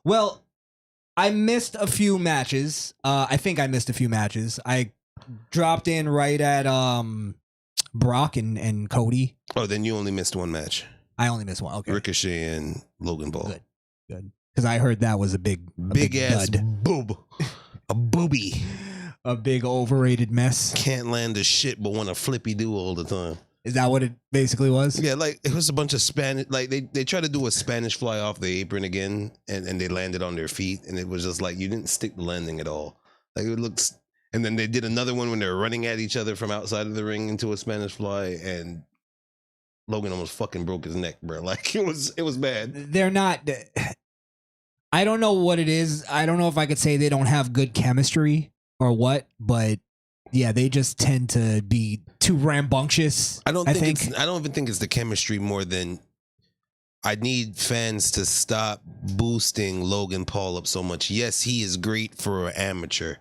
Well, I missed a few matches. I think I missed a few matches. I dropped in right at Brock and Cody. Oh, then you only missed one match. I only missed one. Okay. Ricochet and Logan Paul. Good. Because I heard that was a big ass boob. A booby. A big overrated mess. Can't land a shit but want to flippy do all the time. Is that what it basically was? Yeah, like it was a bunch of Spanish. Like they tried to do a Spanish fly off the apron again, and they landed on their feet, and it was just like you didn't stick the landing at all. Like it looks. And then they did another one when they were running at each other from outside of the ring into a Spanish fly, and Logan almost fucking broke his neck, bro. Like it was bad. They're not. I don't know what it is. I don't know if I could say they don't have good chemistry or what, but yeah, they just tend to be too rambunctious. I don't even think it's the chemistry more than I need fans to stop boosting Logan Paul up so much. Yes, he is great for an amateur,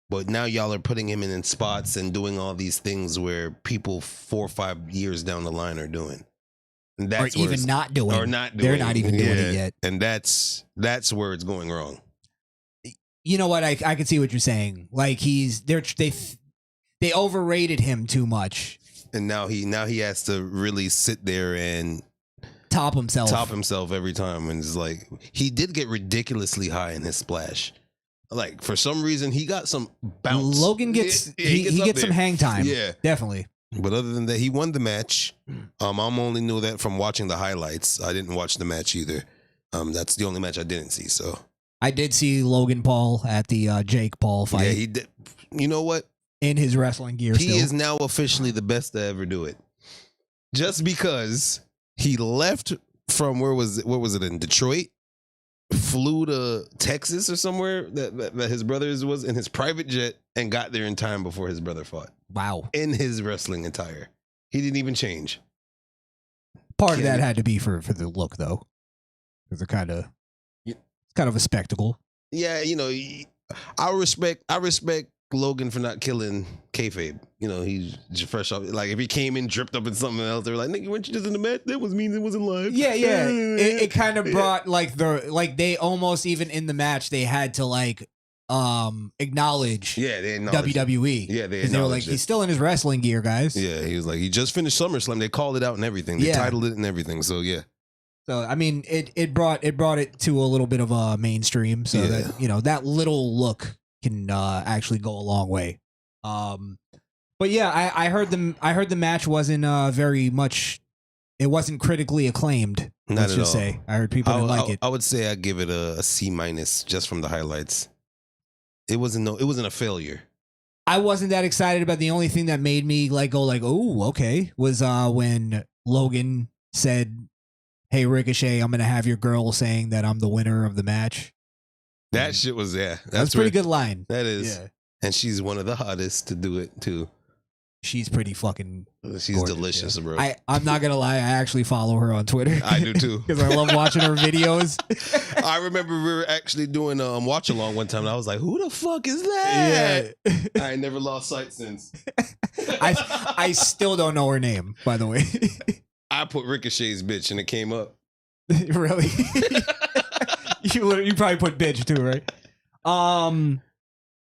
but now y'all are putting him in spots and doing all these things where people 4 or 5 years down the line are doing. And that's or even not doing. Or not doing. They're not even doing it yet. And that's where it's going wrong. You know what? I can see what you're saying. Like they overrated him too much. And now he has to really sit there and top himself every time. And it's like he did get ridiculously high in his splash. Like for some reason he got some bounce. Logan gets he gets some hang time. Yeah, definitely. But other than that, he won the match. I only knew that from watching the highlights. I didn't watch the match either. That's the only match I didn't see. So I did see Logan Paul at the Jake Paul fight. Yeah, he did. You know what? In his wrestling gear, he is now officially the best to ever do it. Just because he left from where was it in Detroit, flew to Texas or somewhere that his brothers was in his private jet and got there in time before his brother fought. Wow. In his wrestling attire. He didn't even change. Part of that had to be for the look though. Because it's kind of a spectacle. Yeah, you know, I respect Logan for not killing Kayfabe. You know, he's just fresh off. Like if he came in dripped up in something else, they were like, "Nigga, weren't you just in the match? That was mean. It wasn't live." Yeah. It kind of brought they almost even in the match they had to acknowledge. Yeah, they acknowledged WWE. Yeah, they were like, he's still in his wrestling gear, guys. Yeah, he was like, he just finished SummerSlam. They called it out and everything. They titled it and everything. So yeah. So I mean, it brought it to a little bit of a mainstream. So that that little look can actually go a long way. But yeah, I heard the match wasn't very much. It wasn't critically acclaimed. Not let's at just all. say I heard people didn't like it. I would say I give it a C- just from the highlights. It wasn't a failure. I wasn't that excited about. The only thing that made me go oh okay was when Logan said, "Hey Ricochet, I'm gonna have your girl saying that I'm the winner of the match." That shit was that's a pretty good line. That is, and she's one of the hottest to do it too. She's pretty fucking. She's gorgeous, delicious, bro. I'm not gonna lie. I actually follow her on Twitter. I do too because I love watching her videos. I remember we were actually doing watch along one time, and I was like, "Who the fuck is that?" Yeah. I ain't never lost sight since. I still don't know her name, by the way. I put Ricochet's bitch, and it came up. Really? You probably put bitch too, right?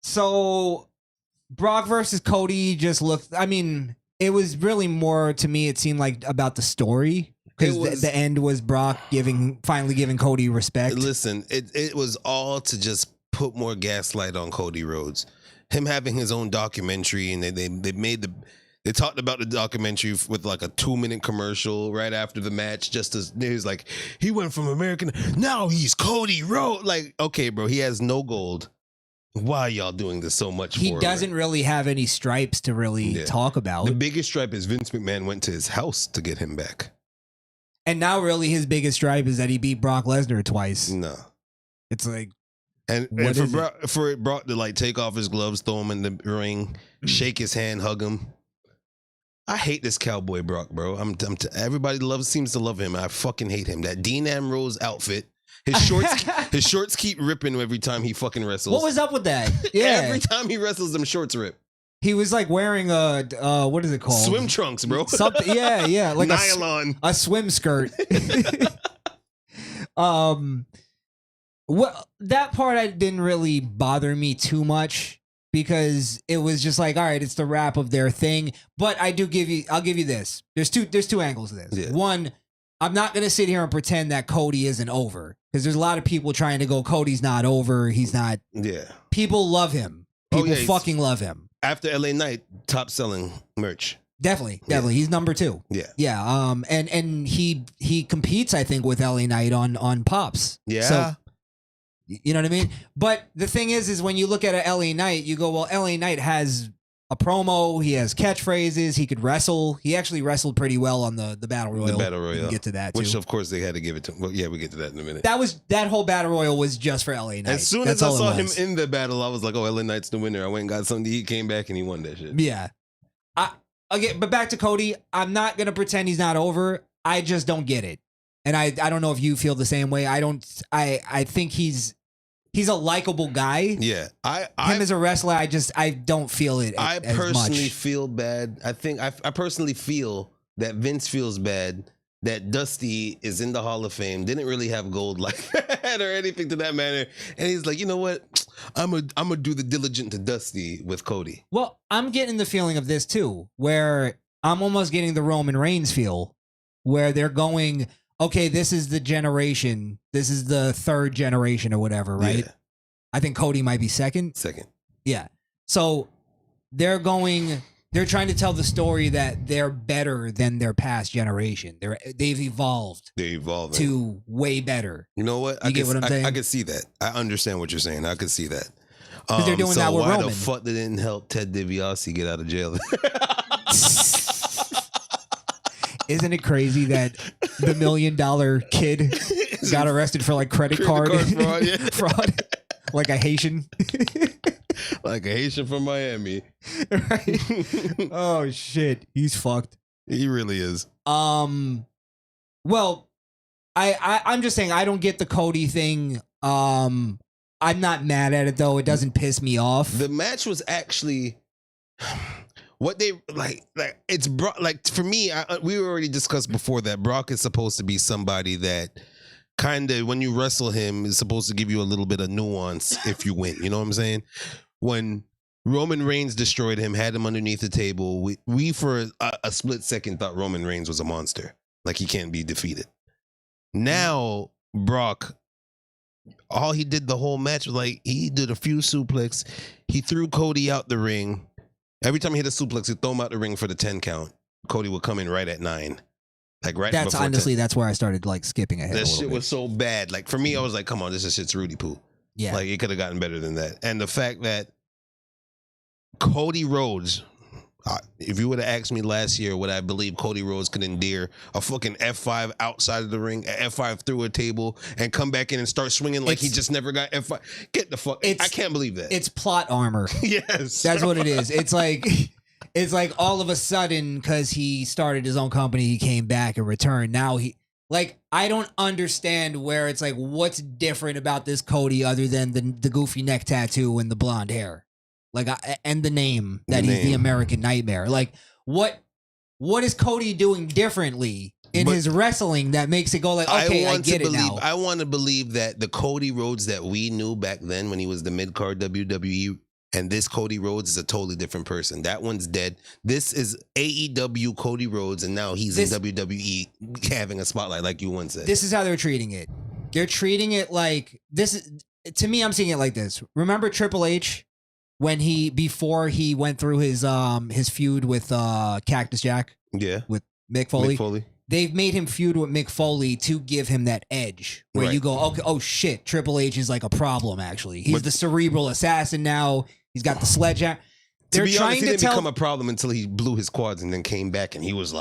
So Brock versus Cody just looked. I mean, it was really more to me. It seemed like about the story because the end was Brock finally giving Cody respect. Listen, it was all to just put more gaslight on Cody Rhodes. Him having his own documentary, and they talked about the documentary with like a 2-minute commercial right after the match. Just as he was like, he went from American, now he's Cody Rhodes. Like, okay, bro, he has no gold. Why are y'all doing this so much? He doesn't really have any stripes to really talk about. The biggest stripe is Vince McMahon went to his house to get him back. And now really his biggest stripe is that he beat Brock Lesnar twice. No. It's like, and for Brock to take off his gloves, throw him in the ring, shake his hand, hug him. I hate this cowboy Brock, bro. Everybody seems to love him. I fucking hate him. That Dean Ambrose outfit. His shorts keep ripping every time he fucking wrestles. What was up with that? Yeah. Every time he wrestles, them shorts rip. He was wearing a what is it called? Swim trunks, bro. Something. Yeah, like nylon, a swim skirt. Well, that part I didn't really bother me too much because it was just like, all right, it's the wrap of their thing. But I'll give you this. There's two angles to this. Yeah. One, I'm not gonna sit here and pretend that Cody isn't over because there's a lot of people trying to go, Cody's not over. He's not. Yeah. People love him. People fucking love him. After LA Knight, top selling merch. Definitely. He's number 2. Yeah. And he competes, I think, with LA Knight on Pops. Yeah. So, you know what I mean? But the thing is when you look at a LA Knight, you go, well, LA Knight has a promo, he has catchphrases, he could wrestle. He actually wrestled pretty well on the Battle Royal. The Battle Royal. We can get to that too. Which of course they had to give it to him. Well, yeah, we get to that in a minute. That whole Battle Royal was just for LA Knight. As soon as I saw him in the battle, I was like, oh, LA Knight's the winner. I went and got something to eat, came back, and he won that shit. Yeah. Again, but back to Cody, I'm not gonna pretend he's not over. I just don't get it. And I don't know if you feel the same way. I think he's a likable guy. Yeah. Him as a wrestler, I don't feel it I as personally much. feel bad. I think I personally feel that Vince feels bad that Dusty is in the Hall of Fame, didn't really have gold like that or anything to that manner. And he's like, you know what? I'm gonna do the diligent to Dusty with Cody. Well, I'm getting the feeling of this too, where I'm almost getting the Roman Reigns feel, where they're going, okay, this is the generation. This is the 3rd generation or whatever, right? Yeah. I think Cody might be second. Yeah. So they're trying to tell the story that they're better than their past generation. They've evolved. They're evolving to way better. You know what? You get what I'm saying? I can see that. I understand what you're saying. I can see that. Because they're doing that with Roman. Roman. Why the fuck they didn't help Ted DiBiase get out of jail? Isn't it crazy that the $1 million kid got arrested for like credit card fraud? Yeah. fraud? Like a Haitian. Like a Haitian from Miami. Right? Oh shit. He's fucked. He really is. Well, I'm just saying I don't get the Cody thing. I'm not mad at it though. It doesn't piss me off. The match was actually what they like it's Brock. Like for me, we already discussed before that Brock is supposed to be somebody that kind of, when you wrestle him, is supposed to give you a little bit of nuance if you win. You know what I'm saying? When Roman Reigns destroyed him, had him underneath the table, we for a split second thought Roman Reigns was a monster. Like he can't be defeated. Now, Brock, all he did the whole match was like, he did a few suplex. He threw Cody out the ring. Every time he hit a suplex, he'd throw him out the ring for the 10 count. Cody would come in right at 9. Like right That's before honestly, 10. that's where I started like skipping ahead. That shit was so bad. Like for me, I was like, come on, this shit's Rudy Poo. Yeah. Like it could have gotten better than that. And the fact that Cody Rhodes, if you would have asked me last year, would I believe Cody Rhodes could endear a fucking F5 outside of the ring, an F5 through a table, and come back in and start swinging like he just never got F5? Get the fuck. I can't believe that. It's plot armor. Yes. That's what it is. It's like all of a sudden, because he started his own company, he came back and returned. Now I don't understand where it's like, what's different about this Cody other than the goofy neck tattoo and the blonde hair? Like, and the name that he's the American Nightmare. Like, what is Cody doing differently in his wrestling that makes it go like, okay, I get it now? I want to believe that the Cody Rhodes that we knew back then when he was the mid-card WWE and this Cody Rhodes is a totally different person. That one's dead. This is AEW Cody Rhodes, and now he's in WWE having a spotlight, like you once said. This is how they're treating it. They're treating it like this. To me, I'm seeing it like this. Remember Triple H when before he went through his feud with Cactus Jack? Yeah, with Mick Foley. They've made him feud with Mick Foley to give him that edge where you go, okay, oh shit, Triple H is like a problem. Actually, he's the cerebral assassin now. He's got the sledgehammer. They're to be trying honest, to he didn't become a problem until he blew his quads and then came back and he was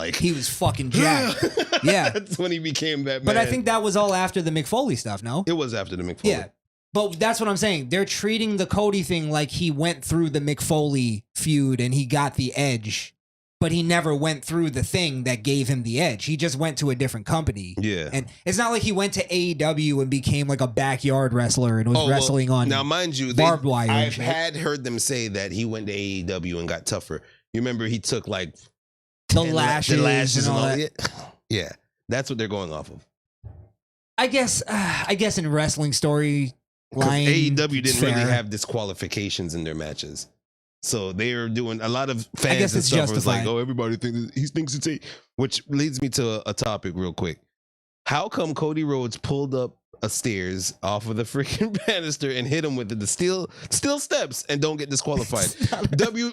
fucking jacked. Yeah, that's when he became that man. But I think that was all after the Mick Foley stuff. No, it was after the Mick Foley. Yeah, but that's what I'm saying. They're treating the Cody thing like he went through the Mick Foley feud and he got the edge, but he never went through the thing that gave him the edge. He just went to a different company. Yeah. And it's not like he went to AEW and became like a backyard wrestler and was wrestling on now, mind you, barbed wire. I've had heard them say that he went to AEW and got tougher. You remember he took like the lashes and all that. Yeah. That's what they're going off of. I guess in wrestling story, line. AEW didn't fair. really have disqualifications in their matches. So they are doing a lot of fans guess and it's stuff was like, justified. oh, everybody thinks it's a, which leads me to a topic real quick. How come Cody Rhodes pulled up a stairs off of the freaking banister and hit him with the steel steps and don't get disqualified?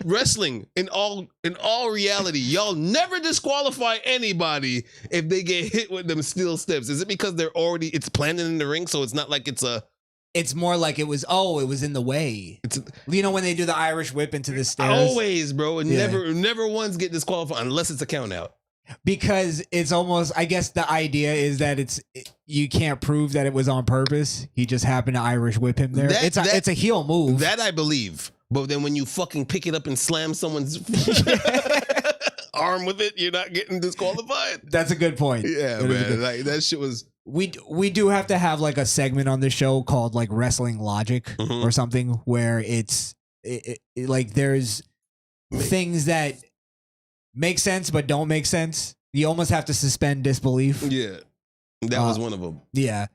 Wrestling in all reality, y'all never disqualify anybody if they get hit with them steel steps. Is it because it's planted in the ring, so it's not like it's a? It's more like it was in the way. You know when they do the Irish whip into the stairs? Always, bro. Never once get disqualified unless it's a count out. Because it's almost, I guess the idea is that you can't prove that it was on purpose. He just happened to Irish whip him there. It's a heel move. That I believe. But then when you fucking pick it up and slam someone's arm with it, you're not getting disqualified. That's a good point. Yeah, man. Like that shit was. We do have to have like a segment on the show called like Wrestling Logic or something where it's like there's things that make sense but don't make sense. You almost have to suspend disbelief. Yeah, that was one of them. Yeah,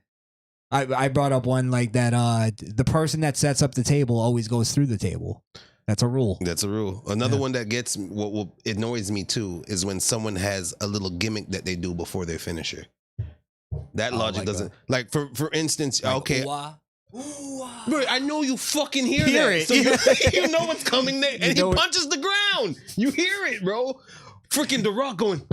I brought up one like that. The person that sets up the table always goes through the table. That's a rule. That's a rule. Another one that gets what annoys me too is when someone has a little gimmick that they do before their finisher. That logic doesn't like for instance. Like, okay, bro, I know you fucking hear that. It. So you know what's coming there, and he punches the ground. You hear it, bro. Freaking The Rock going.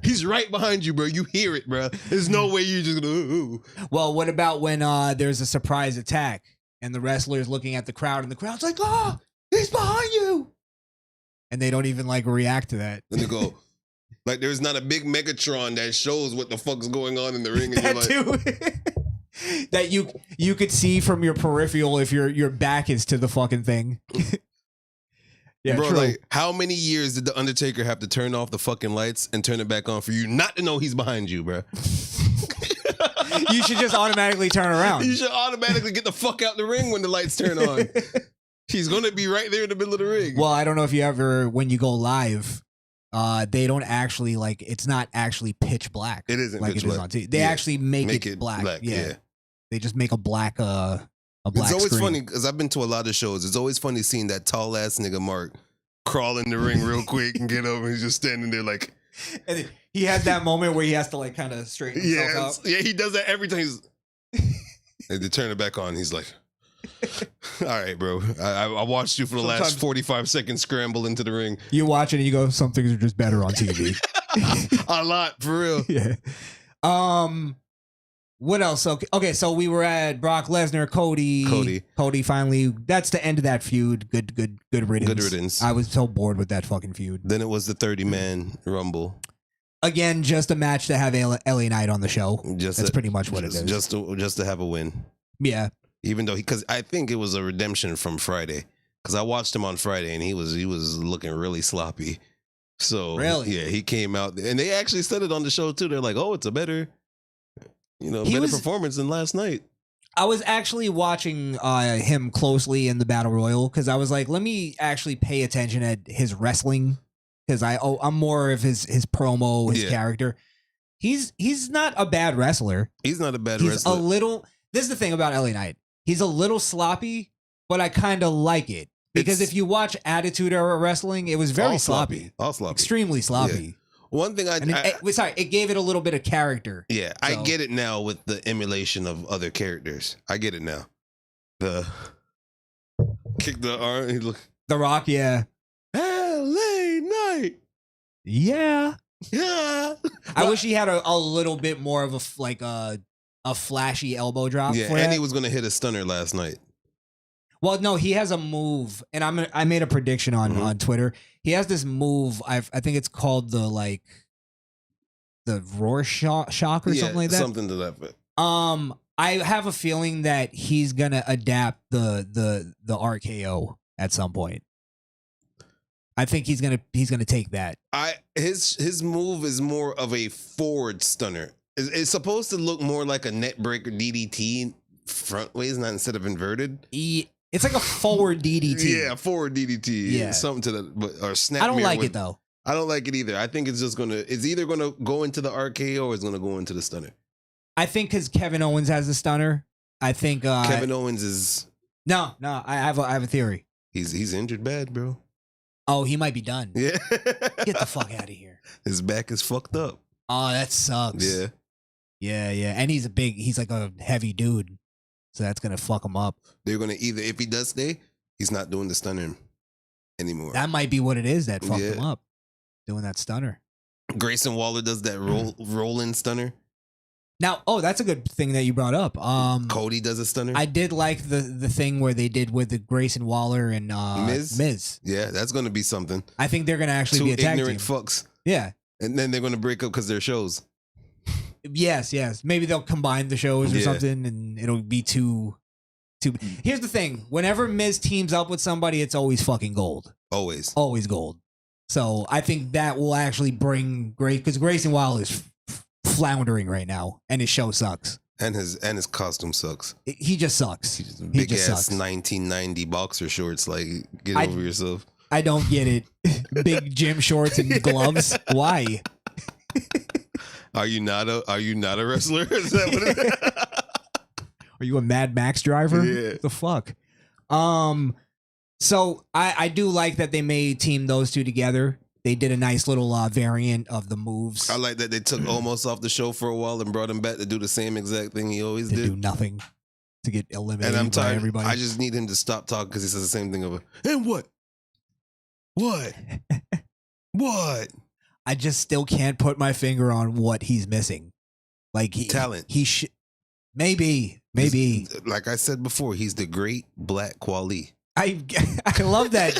He's right behind you, bro. You hear it, bro. There's no way you're just gonna. Ooh. Well, what about when there's a surprise attack and the wrestler's looking at the crowd and the crowd's like, "Oh, he's behind you," and they don't even like react to that. And they go. Like there's not a big Megatron that shows what the fuck's going on in the ring, and that you're like, too. That you could see from your peripheral if your back is to the fucking thing. Yeah, bro. true. Like, how many years did the Undertaker have to turn off the fucking lights and turn it back on for you not to know he's behind you, bro? You should just automatically turn around. You should automatically get the fuck out the ring when the lights turn on. He's gonna be right there in the middle of the ring. Well, I don't know if you ever, when you go live. They don't actually it's not actually pitch black. It isn't like pitch it is black. on TV. They actually make it black. Yeah. They just make a black black It's always screen. funny because I've been to a lot of shows. It's always funny seeing that tall ass nigga Mark crawl in the ring real quick and get over. He's just standing there like. And then he has that moment where he has to like kind of straighten himself out. Yeah, he does that every time. And they turn it back on. He's like. All right, bro. I watched you for the last 45 seconds scramble into the ring. You watch it and you go, some things are just better on TV. A lot, for real. Yeah. What else? Okay, so we were at Brock Lesnar, Cody finally. That's the end of that feud. Good riddance. Good riddance. I was so bored with that fucking feud. Then it was the 30-man Rumble. Again, just a match to have LA Knight on the show. That's pretty much what it is. Just to have a win. Yeah. Even though because I think it was a redemption from Friday, because I watched him on Friday and he was looking really sloppy. So really, yeah, he came out and they actually said it on the show too. They're like, oh, it's a better, performance than last night. I was actually watching him closely in the Battle Royal because I was like, let me actually pay attention at his wrestling because I'm more of his promo, his character. He's not a bad wrestler. He's not a bad wrestler. This is the thing about LA Knight. He's a little sloppy, but I kind of like it. Because if you watch Attitude Era Wrestling, it was very sloppy. All sloppy. Extremely sloppy. Yeah. One thing it gave it a little bit of character. Yeah, so. I get it now with the emulation of other characters. I get it now. The kick the arm. The Rock, yeah. LA Knight. Yeah. Yeah. I wish he had a little bit more of a flashy elbow drop. Yeah, and he was going to hit a stunner last night. Well, no, he has a move, and I made a prediction on Twitter. He has this move. I think it's called the roar shock or something like that. Something to that effect. I have a feeling that he's gonna adapt the RKO at some point. I think he's gonna take that. His move is more of a forward stunner. It's supposed to look more like a net breaker DDT front ways, not instead of inverted. It's like a forward DDT. Yeah, forward DDT. Yeah, something to that. Or snap. I don't like it though. I don't like it either. I think it's either gonna go into the RKO or it's gonna go into the stunner. I think because Kevin Owens has a stunner. I think Kevin Owens is no. I have a theory. he's injured bad, bro. Oh, he might be done. Yeah. Get the fuck out of here. His back is fucked up. Oh, that sucks. Yeah. Yeah. And he's like a heavy dude. So that's gonna fuck him up. They're gonna either, if he does stay, he's not doing the stunner anymore. That might be what it is that fucked him up. Doing that stunner. Grayson Waller does that roll-in stunner. Now, that's a good thing that you brought up. Cody does a stunner. I did like the thing where they did with the Grayson Waller and Miz. Yeah, that's gonna be something. I think they're gonna actually be a tag team. Ignorant fucks. Yeah. And then they're gonna break up because they're shows. Yes. Maybe they'll combine the shows or something, and it'll be too. Here's the thing: whenever Miz teams up with somebody, it's always fucking gold. Always gold. So I think that will actually bring because Grayson Waller is floundering right now, and his show sucks. And his costume sucks. He just sucks. Big ass sucks. 1990 boxer shorts. Like, get over yourself. I don't get it. Big gym shorts and gloves. Why? Are you not a wrestler? Is that what it is? Are you a Mad Max driver? Yeah. What the fuck? So I do like that they may team those two together. They did a nice little variant of the moves. I like that they took Omos off the show for a while and brought him back to do the same exact thing he always did. Do nothing to get eliminated. And I'm tired. By everybody. I just need him to stop talking because he says the same thing over. And what? What? I just still can't put my finger on what he's missing. Like talent. He should. Maybe. Like I said before, he's the great Black Quali. I love that.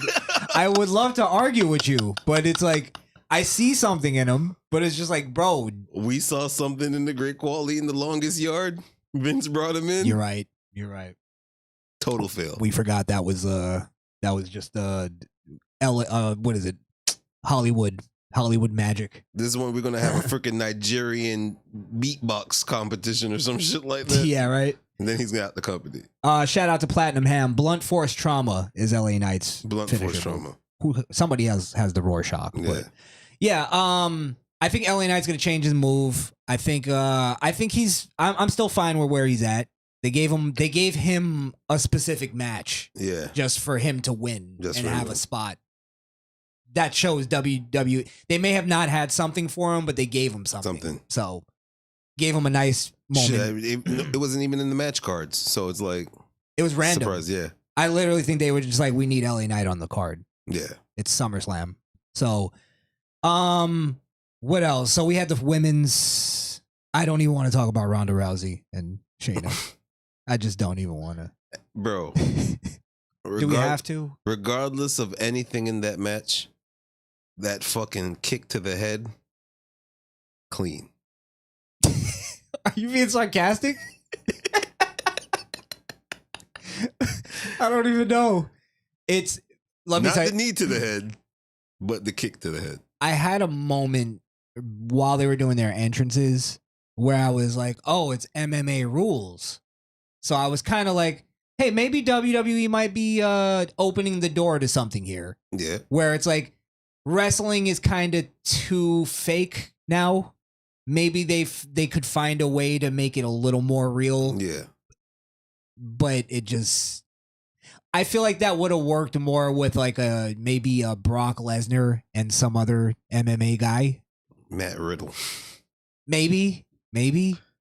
I would love to argue with you, but it's like I see something in him, but it's just like, bro. We saw something in the great Quali in the longest yard. Vince brought him in. You're right. Total fail. We forgot that was just what is it? Hollywood magic. This is when we're gonna have a freaking Nigerian beatbox competition or some shit like that. Yeah, right. And then he's got the company. Shout out to Platinum Ham. Blunt Force Trauma is LA Knight's Blunt Force Trauma. Somebody has the Rorschach. But yeah. I think LA Knight's gonna change his move. I think I'm still fine with where he's at. They gave him a specific match. Yeah. Just for him to win and have a spot. That shows WWE. They may have not had something for him, but they gave him something. So gave him a nice moment. It wasn't even in the match cards, so it's like it was random. Surprise, yeah. I literally think they were just like, we need LA Knight on the card. Yeah, it's SummerSlam. So, what else? So we had the women's. I don't even want to talk about Ronda Rousey and Shayna. I just don't even want to, bro. Do we have to? Regardless of anything in that match, that fucking kick to the head, clean. Are you being sarcastic? I don't even know. It's not the knee to the head, but the kick to the head. I had a moment while they were doing their entrances where I was like, "Oh, it's MMA rules." So I was kind of like, "Hey, maybe WWE might be opening the door to something here." Yeah, where it's like wrestling is kind of too fake now. Maybe they could find a way to make it a little more real. Yeah. But it just, I feel like that would have worked more with like maybe a Brock Lesnar and some other MMA guy. Matt Riddle. Maybe.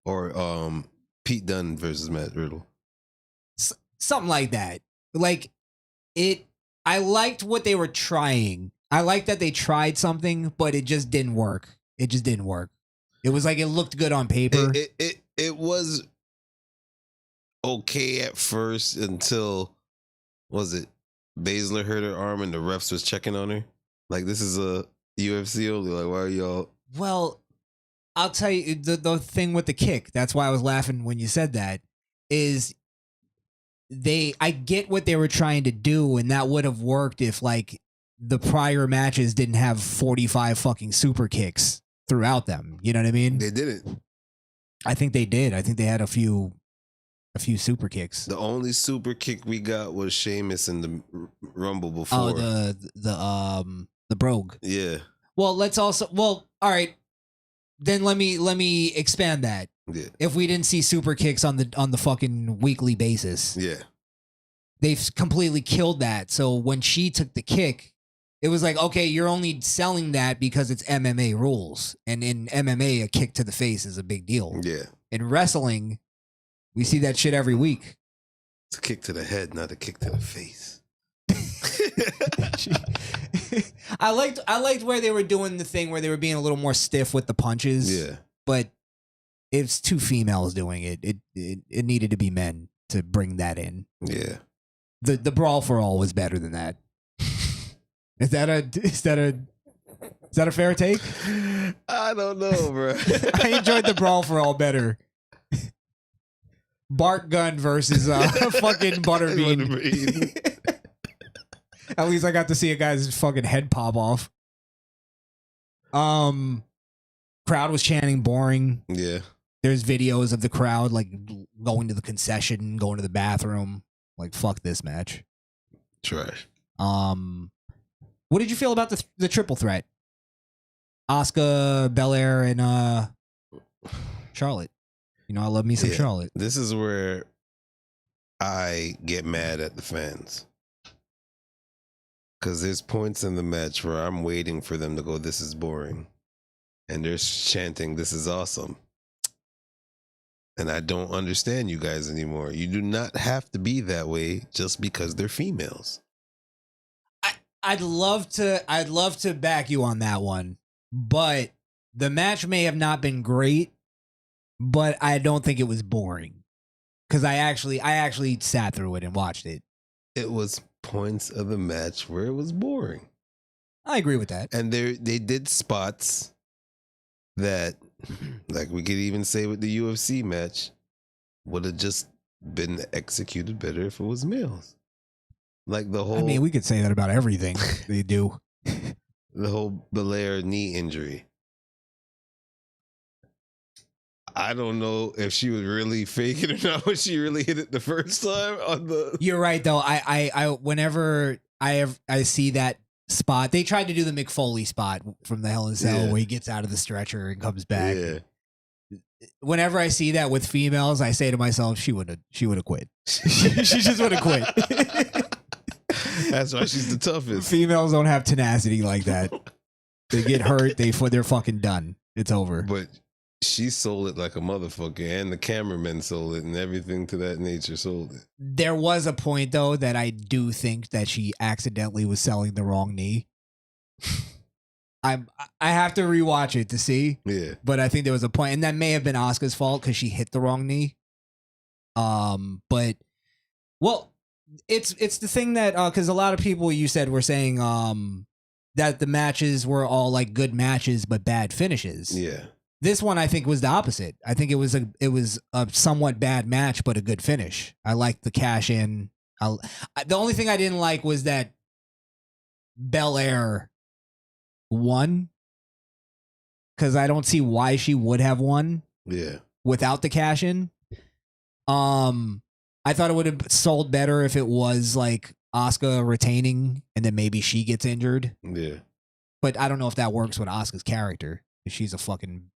Or Pete Dunne versus Matt Riddle. Something like that. Like I liked what they were trying. I liked that they tried something, but it just didn't work. It was like it looked good on paper. It was okay at first until, was it Baszler hurt her arm and the refs was checking on her? Like, this is a UFC only. Like, why are y'all? Well, I'll tell you the thing with the kick. That's why I was laughing when you said that. Is I get what they were trying to do, and that would have worked if like the prior matches didn't have 45 fucking super kicks throughout them. You know what I mean? They didn't. I think they did. I think they had a few super kicks. The only super kick we got was Sheamus in the Rumble before. Oh, the Brogue. Yeah. Well, all right. Then let me expand that. Yeah. If we didn't see super kicks on the fucking weekly basis. Yeah. They've completely killed that. So when she took the kick, it was like, okay, you're only selling that because it's MMA rules. And in MMA, a kick to the face is a big deal. Yeah. In wrestling, we see that shit every week. It's a kick to the head, not a kick to the face. I liked where they were doing the thing where they were being a little more stiff with the punches. Yeah. But it's two females doing it. It needed to be men to bring that in. Yeah. The brawl for all was better than that. Is that a fair take? I don't know, bro. I enjoyed the brawl for all better. Bart Gun versus fucking Butterbean. At least I got to see a guy's fucking head pop off. Crowd was chanting boring. Yeah. There's videos of the crowd like going to the concession, going to the bathroom. Like, fuck this match. Trash. What did you feel about the triple threat? Asuka, Belair, and Charlotte. You know, I love me some Charlotte. This is where I get mad at the fans. Because there's points in the match where I'm waiting for them to go, this is boring. And they're chanting, this is awesome. And I don't understand you guys anymore. You do not have to be that way just because they're females. I'd love to back you on that one, but the match may have not been great, but I don't think it was boring because I actually sat through it and watched it. It was points of the match where it was boring. I agree with that. And they did spots that, like we could even say with the UFC match, would have just been executed better if it was males. Like the whole... I mean, we could say that about everything they do. The whole Belair knee injury. I don't know if she was really faking it or not when she really hit it the first time on the... You're right, though. I whenever I see that spot, they tried to do the Mick Foley spot from the Hell in a Cell where he gets out of the stretcher and comes back. Yeah. Whenever I see that with females, I say to myself, she would have quit. She just would have quit. That's why she's the toughest. Females don't have tenacity like that. They get hurt, they're fucking done. It's over. But she sold it like a motherfucker, and the cameramen sold it, and everything to that nature sold it. There was a point, though, that I do think that she accidentally was selling the wrong knee. I have to rewatch it to see. Yeah. But I think there was a point, and that may have been Asuka's fault because she hit the wrong knee. But well, it's the thing that because a lot of people you said were saying that the matches were all like good matches but bad finishes. Yeah. This one I think was the opposite. I think it was a somewhat bad match but a good finish. I liked the cash in. The only thing I didn't like was that Belair won because I don't see why she would have won. Yeah. Without the cash in. I thought it would have sold better if it was like Asuka retaining and then maybe she gets injured. Yeah. But I don't know if that works with Asuka's character. She's a fucking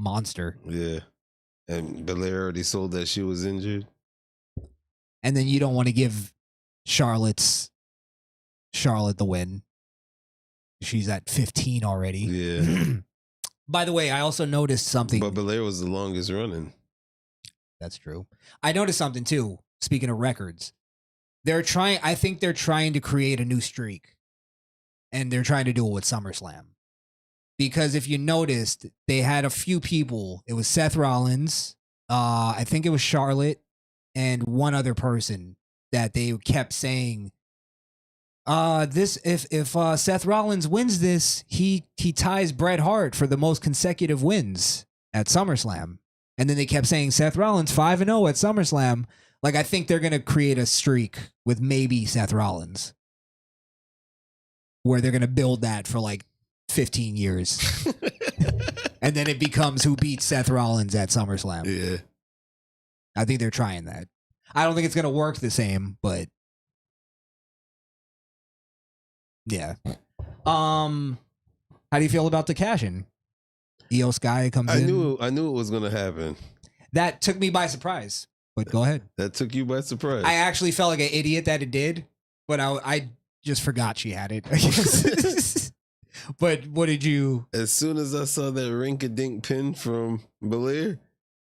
monster. Yeah. And Belair already sold that she was injured. And then you don't want to give Charlotte the win. She's at 15 already. Yeah. By the way, I also noticed something. But Belair was the longest running. That's true. I noticed something too. Speaking of records, I think they're trying to create a new streak, and they're trying to do it with SummerSlam. Because if you noticed, they had a few people. It was Seth Rollins, I think it was Charlotte, and one other person that they kept saying, if Seth Rollins wins this, he ties Bret Hart for the most consecutive wins at SummerSlam. And then they kept saying Seth Rollins 5-0 at SummerSlam. Like, I think they're going to create a streak with maybe Seth Rollins where they're going to build that for like 15 years. And then it becomes who beats Seth Rollins at SummerSlam. Yeah. I think they're trying that. I don't think it's going to work the same, but yeah. How do you feel about the cash-in? Io Sky comes I in. knew it was gonna happen. That took me by surprise. But go ahead. That took you by surprise. I actually felt like an idiot that it did, but I just forgot she had it. I guess. But what did you? As soon as I saw that rink-a-dink pin from Belair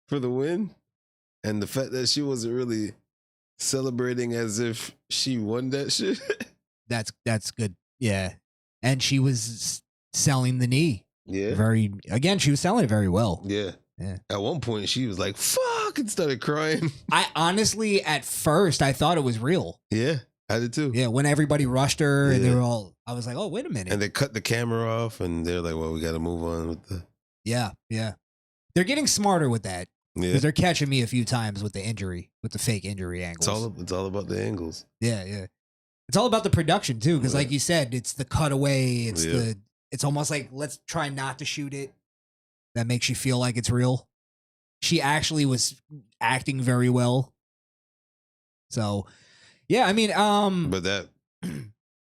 for the win, and the fact that she wasn't really celebrating as if she won that shit. That's good. Yeah, and she was selling the knee. Yeah. She was selling it very well. Yeah. Yeah. At one point, she was like, fuck, and started crying. I honestly, at first, I thought it was real. Yeah, I did too. Yeah, when everybody rushed her and they were all, I was like, oh, wait a minute. And they cut the camera off and they're like, well, we got to move on with the. Yeah, yeah. They're getting smarter with that. Yeah. Because they're catching me a few times with the injury, with the fake injury angles. It's all about the angles. Yeah, yeah. It's all about the production too, because like you said, it's the cutaway. It's almost like let's try not to shoot it. That makes you feel like it's real. She actually was acting very well. So, yeah, I mean, but that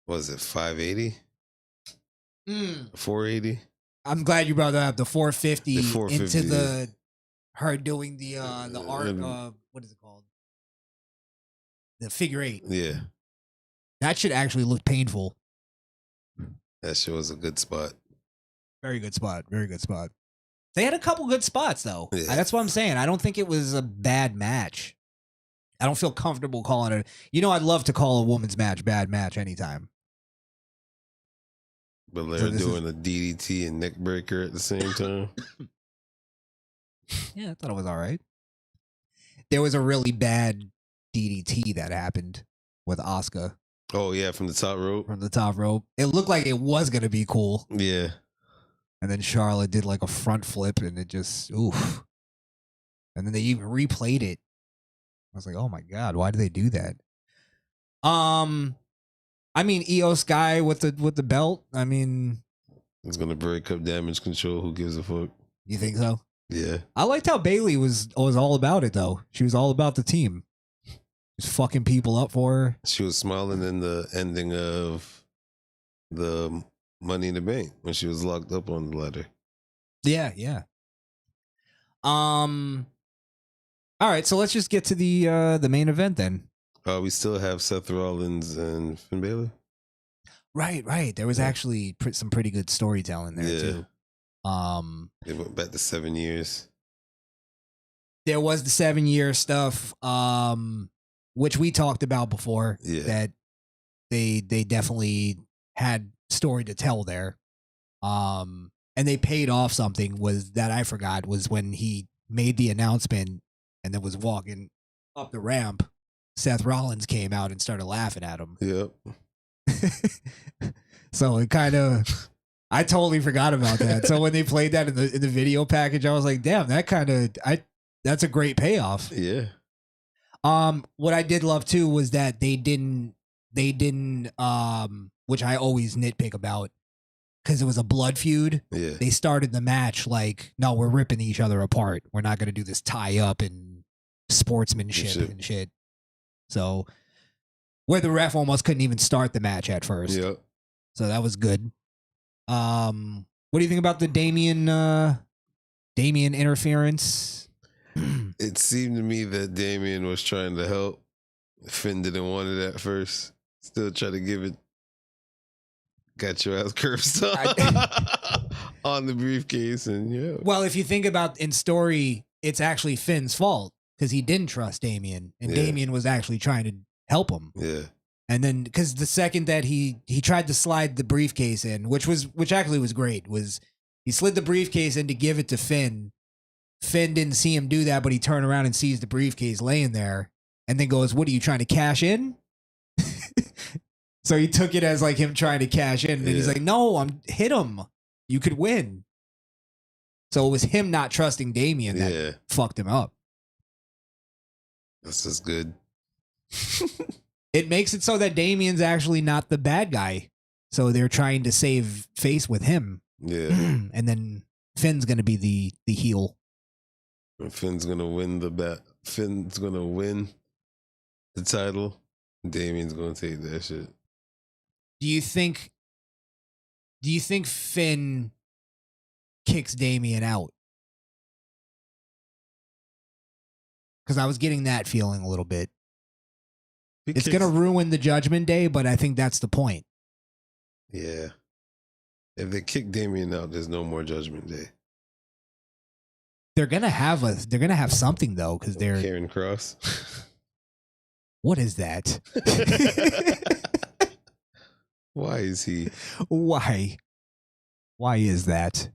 was it 580, 480. I'm glad you brought that up. The 450, into the her doing the art. What is it called? The figure eight. Yeah, that should actually look painful. That shit was a good spot. Very good spot. Very good spot. They had a couple good spots, though. Yeah. That's what I'm saying. I don't think it was a bad match. I don't feel comfortable calling it. I'd love to call a woman's match bad match anytime. But they're doing a DDT and neck breaker at the same time. Yeah, I thought it was all right. There was a really bad DDT that happened with Asuka. Oh, yeah, from the top rope? From the top rope. It looked like it was going to be cool. Yeah. And then Charlotte did like a front flip and it just, oof. And then they even replayed it. I was like, oh my God, why do they do that? I mean, Io Sky with the belt. I mean, it's gonna break up Damage Control. Who gives a fuck? You think so? Yeah. I liked how Bayley was all about it though. She was all about the team. Just fucking people up for her. She was smiling in the ending of the Money in the Bank when she was locked up on the ladder. Yeah, yeah. All right, so let's just get to the main event then. We still have Seth Rollins and Finn Balor. Right. There was actually some pretty good storytelling there too. They went back to 7 years. There was the 7-year stuff, which we talked about before. Yeah. That they definitely had story to tell there. And they paid off something that I forgot was when he made the announcement and then was walking up the ramp. Seth Rollins came out and started laughing at him. Yep. So it kind of, I totally forgot about that. So when they played that in the video package, I was like, damn, that's a great payoff. Yeah. What I did love too was that they didn't, which I always nitpick about, because it was a blood feud. Yeah. They started the match like, no, we're ripping each other apart. We're not going to do this tie up and sportsmanship and shit. So where the ref almost couldn't even start the match at first. Yep. So that was good. What do you think about the Damian interference? It seemed to me that Damian was trying to help. Finn didn't want it at first. Still trying to give it. Got your ass cursed on the briefcase. And yeah. Well, if you think about in story, it's actually Finn's fault because he didn't trust Damian. And Damian was actually trying to help him. Yeah. And then, because the second that he tried to slide the briefcase in, which actually was great, was he slid the briefcase in to give it to Finn. Finn didn't see him do that, but he turned around and sees the briefcase laying there, and then goes, "What are you trying to cash in?" So he took it as like him trying to cash in, and he's like, "No, hit him. You could win." So it was him not trusting Damian that fucked him up. That's just good. It makes it so that Damian's actually not the bad guy. So they're trying to save face with him. Yeah. And then Finn's going to be the heel. And Finn's going to win Finn's going to win the title. Damian's going to take that shit. Do you think Finn kicks Damian out. Because I was getting that feeling a little bit. It's going to ruin the Judgment Day, but I think that's the point. Yeah. If they kick Damian out, there's no more Judgment Day. They're gonna have something though, because they're Karen Cross. What is that? Why is he? Why is that?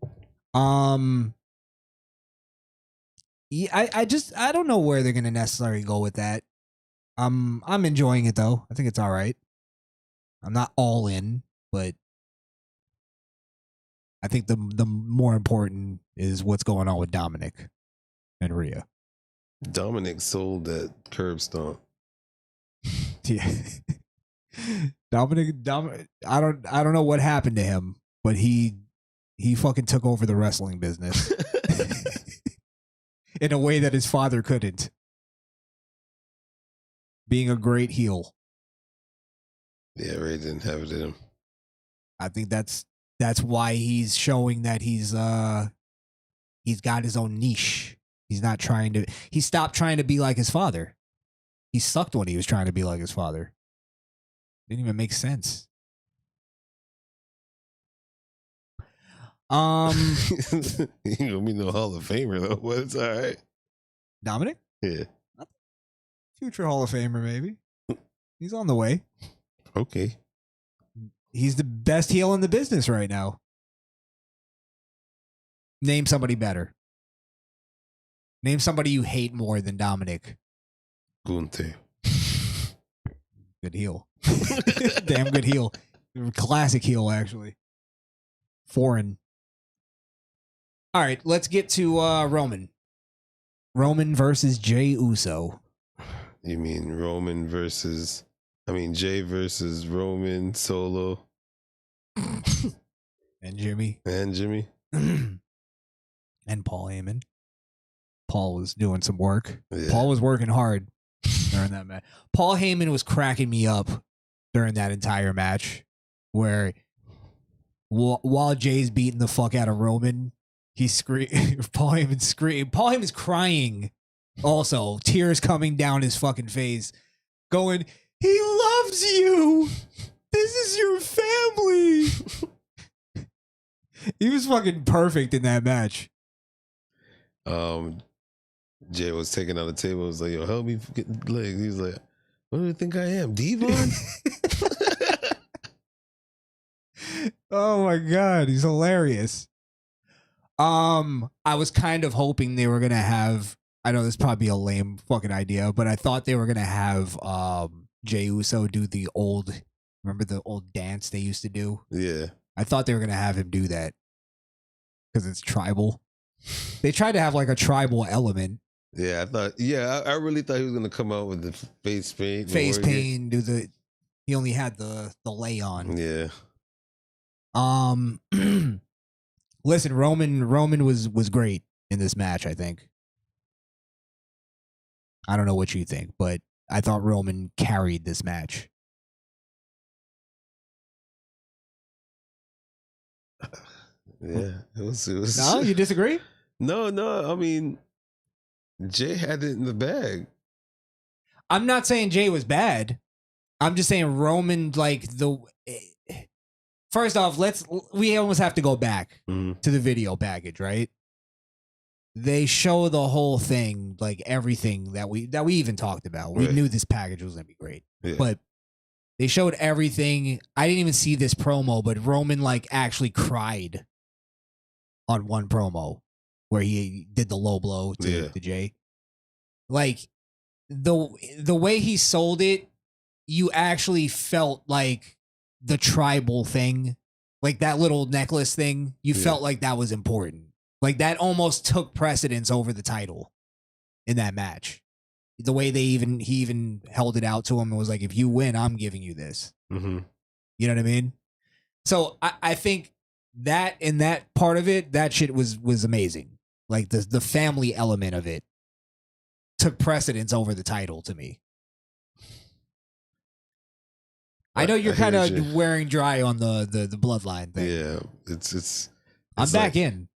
Yeah, I don't know where they're gonna necessarily go with that. I'm enjoying it though. I think it's all right. I'm not all in, but I think the more important is what's going on with Dominic and Rhea. Dominic sold that curb stomp. Yeah. Dominic, I don't know what happened to him, but he fucking took over the wrestling business in a way that his father couldn't. Being a great heel. Yeah, Ray didn't have it in him. I think that's why he's showing that he's got his own niche. He stopped trying to be like his father. He sucked when he was trying to be like his father. Didn't even make sense. He ain't gonna be no Hall of Famer though, but it's all right. Dominic? Yeah. Future Hall of Famer, maybe. He's on the way. Okay. He's the best heel in the business right now. Name somebody better. Name somebody you hate more than Dominic. Gunther. Good heel. Damn good heel. Classic heel, actually. Foreign. All right, let's get to Roman. Roman versus Jey Uso. You mean Jay versus Roman Solo. And Jimmy. And Paul Heyman. Paul was doing some work. Yeah. Paul was working hard during that match. Paul Heyman was cracking me up during that entire match where while Jay's beating the fuck out of Roman, he Paul Heyman's crying also, tears coming down his fucking face, going, "He loves you. This is your family." He was fucking perfect in that match. Jay was taking out the table. He was like, "Yo, help me get the legs." He was like, "What do you think I am, Devon?" Oh my god, he's hilarious. I was kind of hoping they were gonna have. I know this is probably a lame fucking idea, but I thought they were gonna have Jey Uso do the old. Remember the old dance they used to do? Yeah. I thought they were gonna have him do that because it's tribal. They tried to have like a tribal element. Yeah, I really thought he was gonna come out with the face paint. Face paint, he only had the lay on. Yeah. Listen, Roman was great in this match, I think. I don't know what you think, but I thought Roman carried this match. Yeah, it was. No, you disagree? No. I mean, Jay had it in the bag. I'm not saying Jay was bad. I'm just saying Roman, like first off, we almost have to go back to the video package, right? They show the whole thing, like everything that we even talked about. We knew this package was gonna be great, but they showed everything. I didn't even see this promo, but Roman like actually cried on one promo where he did the low blow to Jay. Like the way he sold it, you actually felt like the tribal thing, like that little necklace thing. You felt like that was important. Like that almost took precedence over the title in that match. The way he even held it out to him and was like, "If you win, I'm giving you this." Mm-hmm. You know what I mean? So I think that in that part of it, that shit was amazing. Like the family element of it took precedence over the title to me. I know you're kind of wearing dry on the bloodline thing. Yeah, it's I'm back in.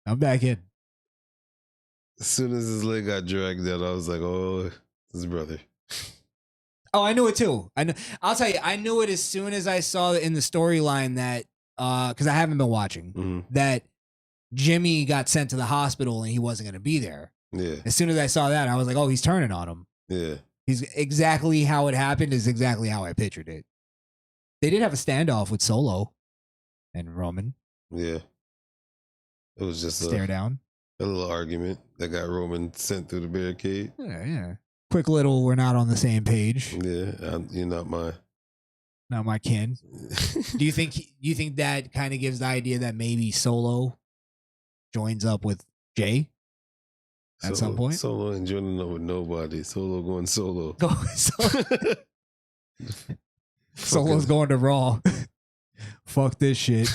As soon as his leg got dragged out, I was like, oh, his brother. Oh, I knew it too. I'll tell you, I knew it as soon as I saw it in the storyline that, because I haven't been watching, that Jimmy got sent to the hospital and he wasn't going to be there. Yeah. As soon as I saw that, I was like, oh, he's turning on him. Yeah. He's exactly how it happened is exactly how I pictured it. They did have a standoff with Solo and Roman. Yeah. It was just stare down. A little argument that got Roman sent through the barricade. Yeah. Quick little, we're not on the same page. Yeah, you're not my kin. Do you think that kind of gives the idea that maybe Solo joins up with Jay at some point? Solo ain't joining up with nobody. Solo going solo. Solo's going to Raw. Fuck this shit.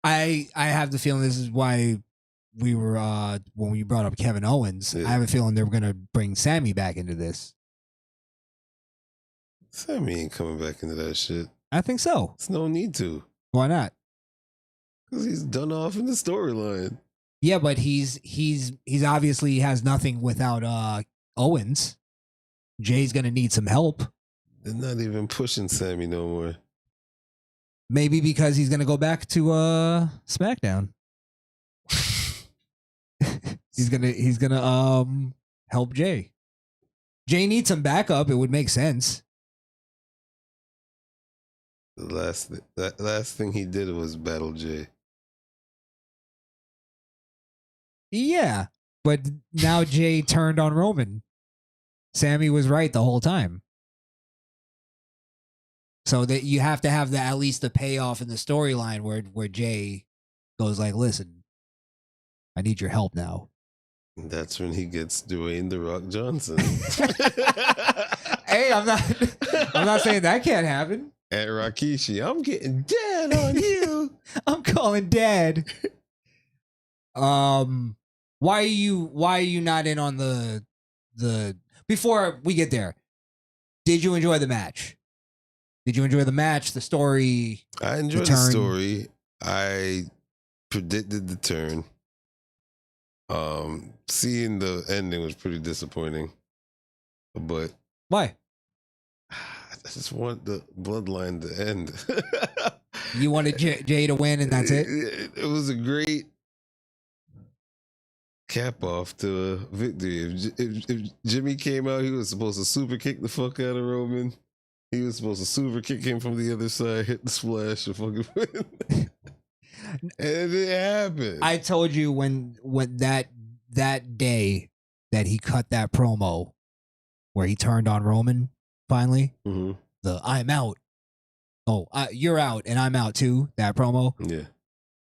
I have the feeling this is why we were when we brought up Kevin Owens. Yeah. I have a feeling they're gonna bring Sammy back into this. Sammy ain't coming back into that shit. I think so. There's no need to. Why not? Because he's done off in the storyline. Yeah, but he's obviously has nothing without Owens. Jay's gonna need some help. They're not even pushing Sammy no more. Maybe because he's gonna go back to SmackDown. he's gonna help Jay. Jay needs some backup. It would make sense. That last thing he did was battle Jay. Yeah, but now Jay turned on Roman. Sammy was right the whole time. So that you have to have at least the payoff in the storyline where Jay goes like, "Listen, I need your help now." And that's when he gets Dwayne "The Rock" Johnson. Hey, I'm not saying that can't happen. At Rikishi, I'm getting dead on you. I'm calling dad. Why are you not in on the before we get there? Did you enjoy the match? Did you enjoy the match, the story? I enjoyed the story. I predicted the turn. Seeing the ending was pretty disappointing. But why? I just want the bloodline to end. You wanted Jay to win, and that's it? It was a great cap off to a victory. If Jimmy came out, he was supposed to super kick the fuck out of Roman. He was supposed to super kick him from the other side, hit the splash, and fucking win. And it happened. I told you when that day that he cut that promo where he turned on Roman finally, the "I'm out." Oh, you're out and I'm out too. That promo. Yeah.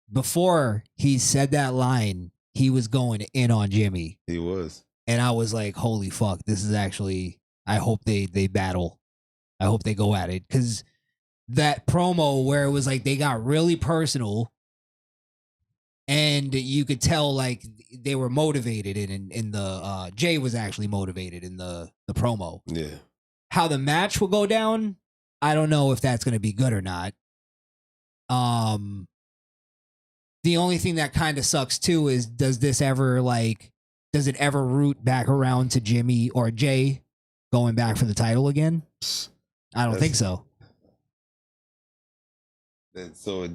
Before he said that line, he was going in on Jimmy. He was. And I was like, holy fuck, this is actually, I hope they battle. I hope they go at it. Because that promo where it was like they got really personal and you could tell like they were motivated in the, Jay was actually motivated in the promo. Yeah. How the match will go down, I don't know if that's going to be good or not. The only thing that kind of sucks too is does it ever root back around to Jimmy or Jay going back for the title again? I don't think so. And so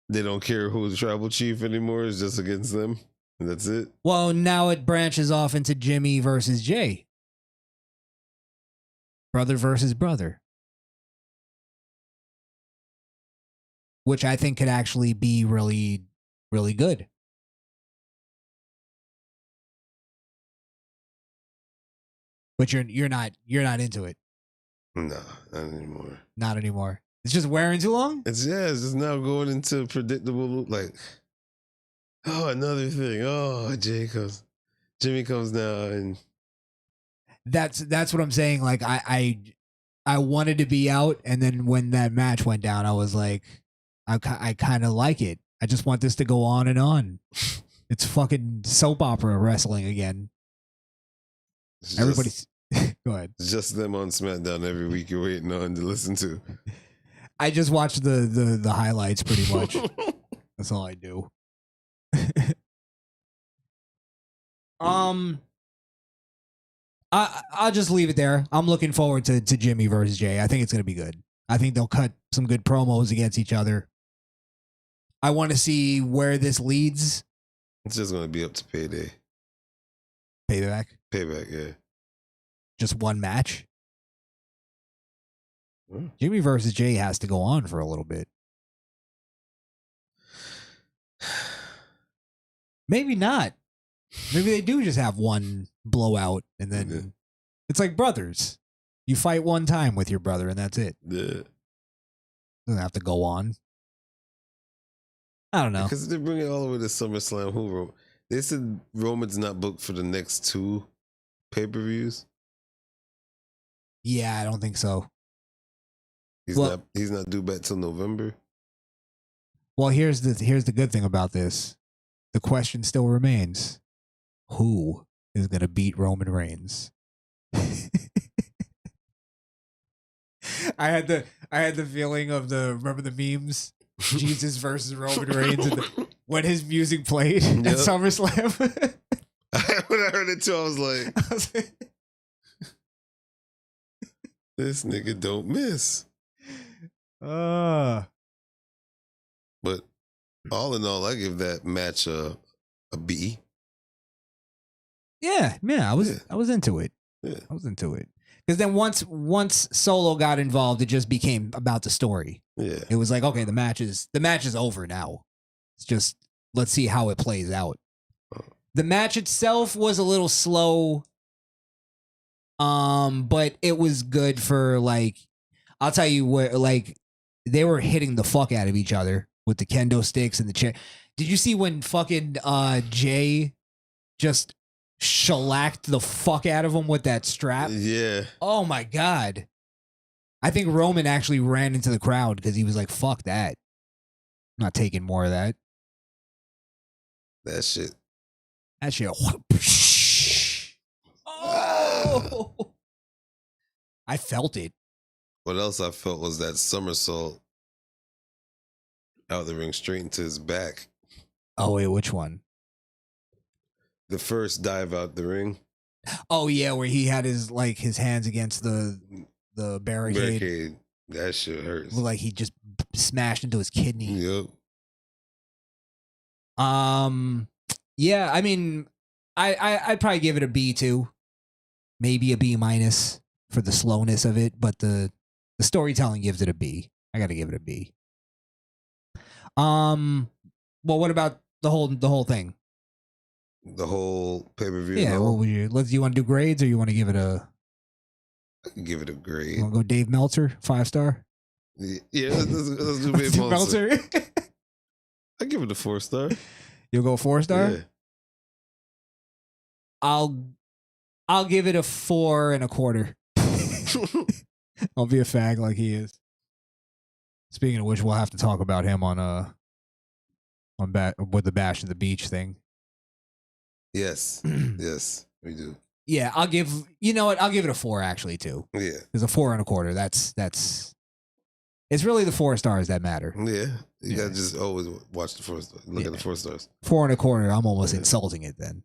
they don't care who's the tribal chief anymore. It's just against them. And that's it. Well, now it branches off into Jimmy versus Jay. Brother versus brother. Which I think could actually be really, really good. But you're not into it. No, not anymore. Not anymore. It's just wearing too long? It's just now going into predictable, like, oh, another thing. Oh, Jimmy comes now, and that's what I'm saying. Like I wanted to be out, and then when that match went down, I was like, I kind of like it. I just want this to go on and on. It's fucking soap opera wrestling again. Everybody's go ahead. It's just them on SmackDown every week you're waiting on to listen to. I just watched the highlights pretty much. That's all I do. I'll just leave it there. I'm looking forward to Jimmy versus Jay. I think it's gonna be good. I think they'll cut some good promos against each other. I want to see where this leads. It's just gonna be up to payday. Payback, yeah. just one match. Jimmy versus Jay has to go on for a little bit. Maybe not. Maybe they do just have one blowout and then it's like brothers. You fight one time with your brother and that's it. Yeah. Doesn't have to go on. I don't know. Because they bring it all the way to SummerSlam. They said Roman's not booked for the next 2 pay-per-views. Yeah, I don't think so. He's not due back till November. Well, here's the good thing about this. The question still remains. Who is going to beat Roman Reigns? I had the feeling of remember the memes? Jesus versus Roman Reigns and when his music played at SummerSlam. When I heard it too, I was like this nigga don't miss. But all in all, I give that match a B. Yeah, I was into it. Yeah. I was into it. Because then once Solo got involved, it just became about the story. Yeah. It was like, okay, the match is over now. It's just let's see how it plays out. The match itself was a little slow. But it was good for I'll tell you what, they were hitting the fuck out of each other with the kendo sticks and the chair. Did you see when fucking Jay just shellacked the fuck out of him with that strap? Yeah. Oh my God. I think Roman actually ran into the crowd because he was like, fuck that. I'm not taking more of that. That shit. Oh! I felt it. What else I felt was that somersault out the ring straight into his back. Oh, wait, which one? The first dive out the ring. Oh, yeah, where he had his hands against the barricade. That shit hurts. Looked like he just smashed into his kidney. Yep. Yeah, I mean, I'd probably give it a B too. Maybe a B- for the slowness of it, but the storytelling gives it a B. I gotta give it a B. Well, what about the whole thing? The whole pay-per-view? Yeah, what would you? Do you want to do grades or you want to give it a? I can give it a grade. You want to go Dave Meltzer, 5-star? Yeah, let's do Dave Meltzer. I give it a 4-star. You'll go 4-star? Yeah. I'll give it a 4.25. I'll be a fag like he is. Speaking of which, we'll have to talk about him with the Bash at the Beach thing. Yes. Yes, we do. Yeah, I'll give it a 4 actually too. Yeah. There's a 4.25. That's it's really the 4 stars that matter. Yeah. You gotta just always watch the 4 stars. Look at the 4 stars. 4.25, I'm almost insulting it then.